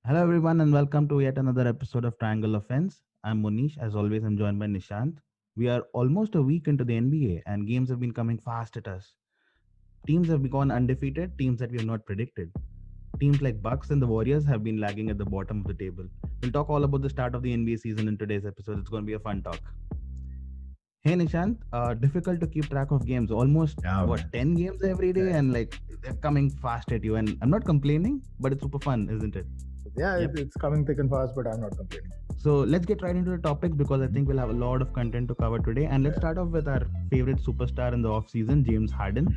Hello, everyone, and welcome to yet another episode of Triangle Offense. I'm Monish. As always, I'm joined by Nishant. We are almost a week into the NBA, and games have been coming fast at us. Teams have gone undefeated, teams that we have not predicted. Teams like Bucks and the Warriors have been lagging at the bottom of the table. We'll talk all about the start of the NBA season in today's episode. It's going to be a fun talk. Hey Nishant, difficult to keep track of games. Almost Yeah, what man. 10 games every day, Correct. and like they're coming fast at you. And I'm not complaining, but it's super fun, isn't it? Yeah, Yep. it's coming thick and fast, but I'm not complaining. So let's get right into the topic because I Mhm. think we'll have a lot of content to cover today. And let's Yeah. start off with our favorite superstar in the offseason, James Harden.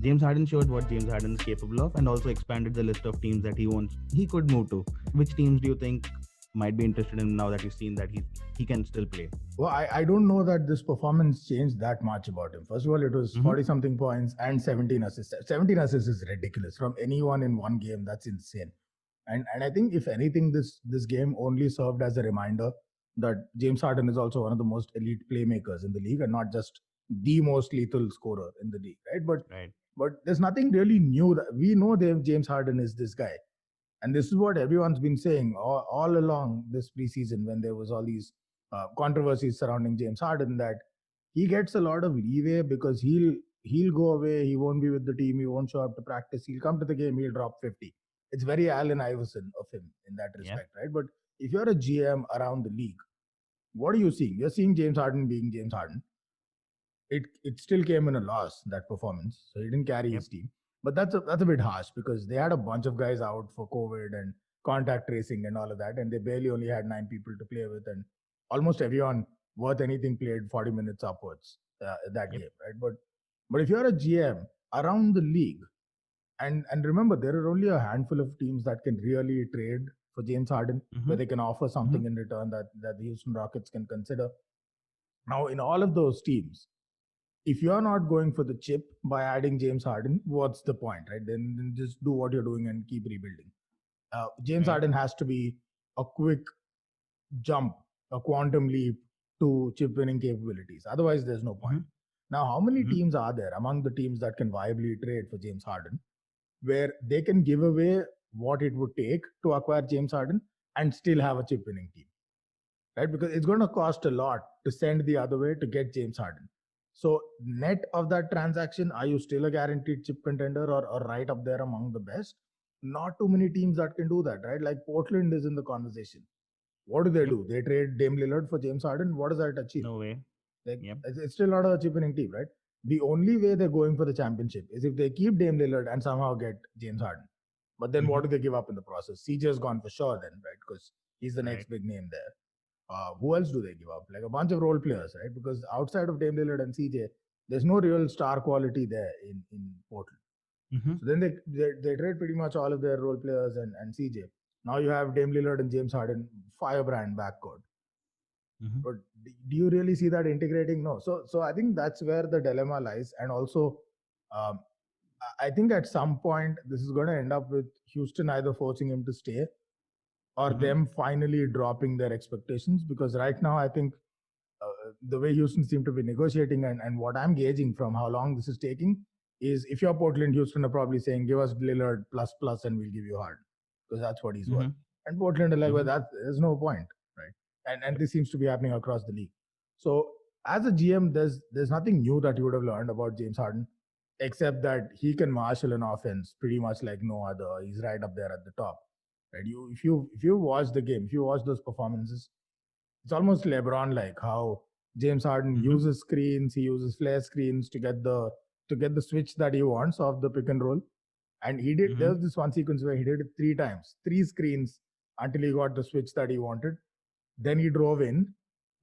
James Harden showed what James Harden is capable of and also expanded the list of teams that he could move to. Which teams do you think might be interested in now that you've seen that he can still play? Well, I don't know that this performance changed that much about him. First of all, it was Mm-hmm. 40 something points and 17 assists. 17 assists is ridiculous from anyone in one game. That's insane. And I think if anything, this game only served as a reminder that James Harden is also one of the most elite playmakers in the league and not just the most lethal scorer in the league, right? But Right. but there's nothing really new that we know. James Harden is this guy. And this is what everyone's been saying all along this preseason when there was all these controversies surrounding James Harden that he gets a lot of leeway because he'll go away, he won't be with the team, he won't show up to practice, he'll come to the game, he'll drop 50. It's very Allen Iverson of him in that Yep. respect, right? But if you're a GM around the league, what are you seeing? You're seeing James Harden being James Harden. It still came in a loss, that performance, so he didn't carry Yep. his team. But that's a bit harsh because they had a bunch of guys out for COVID and contact tracing and all of that, and they barely only had 9 people to play with, and almost everyone worth anything played 40 minutes upwards that Yep. game, right? But if you're a GM around the league, and remember, there are only a handful of teams that can really trade for James Harden, Mm-hmm. where they can offer Mm-hmm. something in return that the Houston Rockets can consider. Now, in all of those teams, if you're not going for the chip by adding James Harden, what's the point, right? Then just do what you're doing and keep rebuilding. James Right. Harden has to be a quick jump, a quantum leap to chip winning capabilities. Otherwise, there's no point. Mm-hmm. Now, how many Mm-hmm. teams are there among the teams that can viably trade for James Harden where they can give away what it would take to acquire James Harden and still have a chip winning team? Right? Because it's going to cost a lot to send the other way to get James Harden. So, net of that transaction, are you still a guaranteed chip contender or right up there among the best? Not too many teams that can do that, right? Like Portland is in the conversation. What do they Yep. do? They trade Dame Lillard for James Harden. What does that achieve? No way. Like, Yep. it's still not a chip winning team, right? The only way they're going for the championship is if they keep Dame Lillard and somehow get James Harden. But then what Mm-hmm. do they give up in the process? CJ is gone for sure, then, right? Because he's the Right. next big name there. Who else do they give up? Like a bunch of role players, right? Because outside of Dame Lillard and CJ, there's no real star quality there in Portland. Mm-hmm. So then they trade pretty much all of their role players and CJ. Now you have Dame Lillard and James Harden, firebrand backcourt. Mm-hmm. But do you really see that integrating? No. So I think that's where the dilemma lies. And also, um, I think at some point this is going to end up with Houston either forcing him to stay or Mm-hmm. them finally dropping their expectations. Because right now, I think the way Houston seem to be negotiating and what I'm gauging from how long this is taking is if you're Portland, Houston are probably saying, give us Lillard plus plus and we'll give you Harden because that's what he's worth. Mm-hmm. And Portland are like, well, Mm-hmm. there's no point, right? And Yep. this seems to be happening across the league. So as a GM, there's nothing new that you would have learned about James Harden, except that he can marshal an offense pretty much like no other. He's right up there at the top. Right? If you watch the game, if you watch those performances, it's almost LeBron like how James Harden Mm-hmm. uses screens, he uses flare screens to get the switch that he wants off the pick and roll. And he did Mm-hmm. there was this one sequence where he did it 3 times, 3 screens until he got the switch that he wanted. Then he drove in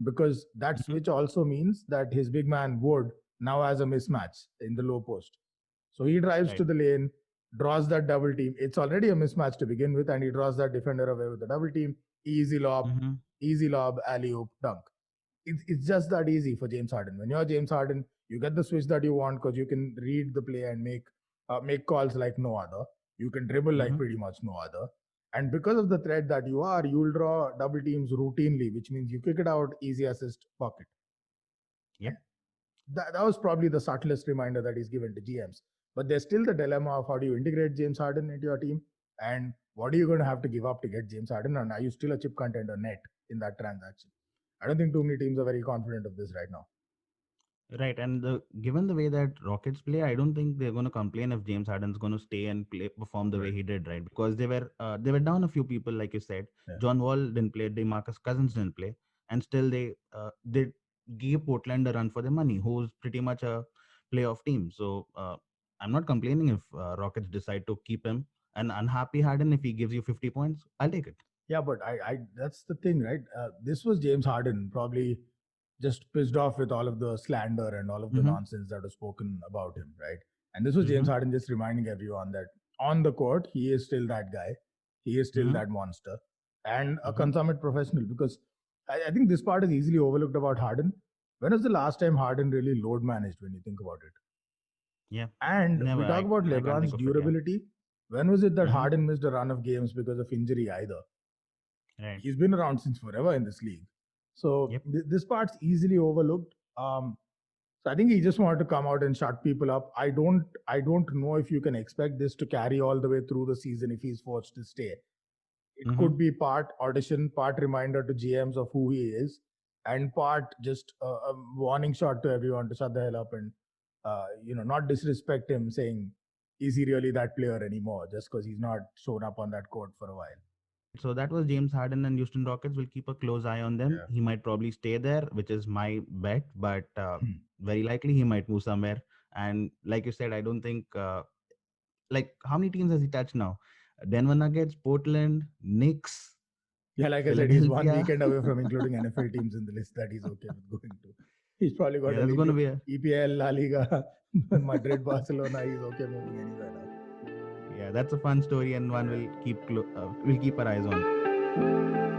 because that Mm-hmm. switch also means that his big man Wood now has a mismatch in the low post. So he drives Right. to the lane, draws that double team. It's already a mismatch to begin with, and he draws that defender away with the double team. Mm-hmm. Easy lob, alley oop, dunk. It's just that easy for James Harden. When you're James Harden, you get the switch that you want because you can read the play and make calls like no other. You can dribble like Mm-hmm. pretty much no other. And because of the threat that you are, you'll draw double teams routinely, which means you kick it out, easy assist, pocket. Yep. That was probably the subtlest reminder that he's given to GMs. But there's still the dilemma of how do you integrate James Harden into your team and What are you going to have to give up to get James Harden? And are you still a chip contender net in that transaction? I don't think too many teams are very confident of this right now. Right, and given the way that Rockets play, I don't think they're going to complain if James Harden's going to stay and perform the way Right. he did, right? Because they were down a few people, like you said. Yeah. John Wall didn't play, DeMarcus Cousins didn't play, and still they gave Portland a run for their money, who's pretty much a playoff team. So I'm not complaining if Rockets decide to keep him. An unhappy Harden, if he gives you 50 points, I'll take it. Yeah, but I that's the thing, right? This was James Harden probably just pissed off with all of the slander and all of the Mm-hmm. nonsense that was spoken about him, right? And this was Mm-hmm. James Harden just reminding everyone that on the court, he is still that guy. He is still Mm-hmm. that monster and a Mm-hmm. consummate professional because I think this part is easily overlooked about Harden. When was the last time Harden really load managed when you think about it? Yeah, And never. we talk about I can't LeBron's think of it. Yeah. durability. When was it that Mm-hmm. Harden missed a run of games because of injury either? Right. He's been around since forever in this league. So Yep. this part's easily overlooked. So I think he just wanted to come out and shut people up. I don't know if you can expect this to carry all the way through the season if he's forced to stay. It Mm-hmm. could be part audition, part reminder to GMs of who he is, and part just a warning shot to everyone to shut the hell up and not disrespect him, saying is he really that player anymore just because he's not shown up on that court for a while. Right. So that was James Harden and Houston Rockets. Will keep a close eye on them. Yeah. He might probably stay there, which is my bet, but Hmm. very likely he might move somewhere. And like you said, I don't think like how many teams has he touched now? Denver Nuggets, Portland, Knicks, Yeah, like I said, he's one Philadelphia. weekend away from including NFL teams in the list that he's okay with going to. He's probably got Yeah, a that's going to be EPL, La Liga, Madrid, Barcelona. He's okay moving anywhere now. yeah, that's a fun story and one we'll keep our eyes on.